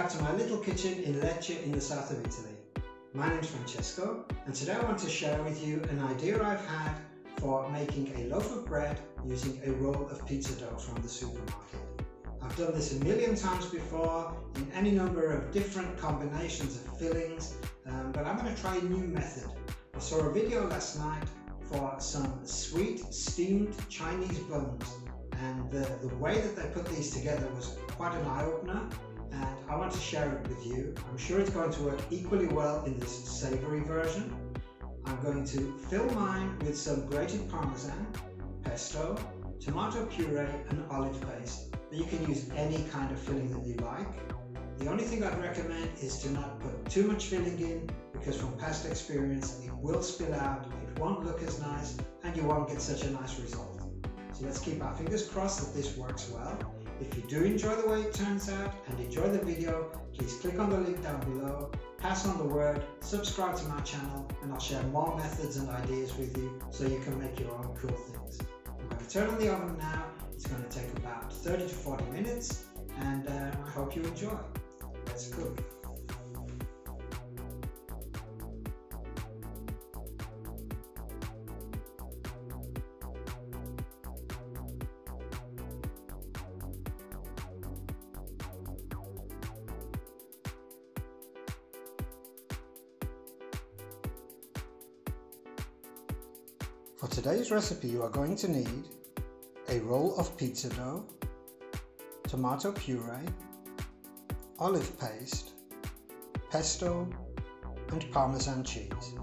back to my little kitchen in Lecce in the south of Italy. My name's Francesco, and today I want to share with you an idea I've had for making a loaf of bread using a roll of pizza dough from the supermarket. I've done this a million times before in any number of different combinations of fillings, but I'm going to try a new method. I saw a video last night for some sweet steamed Chinese buns, and the way that they put these together was quite an eye-opener, and I want to share it with you. I'm sure it's going to work equally well in this savoury version. I'm going to fill mine with some grated parmesan, pesto, tomato puree and olive paste, but you can use any kind of filling that you like. The only thing I'd recommend is to not put too much filling in, because from past experience it will spill out, it won't look as nice, and you won't get such a nice result. So let's keep our fingers crossed that this works well. If you do enjoy the way it turns out and enjoy the video, please click on the link down below, pass on the word, subscribe to my channel, and I'll share more methods and ideas with you so you can make your own cool things. I'm going to turn on the oven now. It's going to take about 30 to 40 minutes, and I hope you enjoy. Let's cook. For today's recipe, you are going to need a roll of pizza dough, tomato puree, olive paste, pesto, and Parmesan cheese.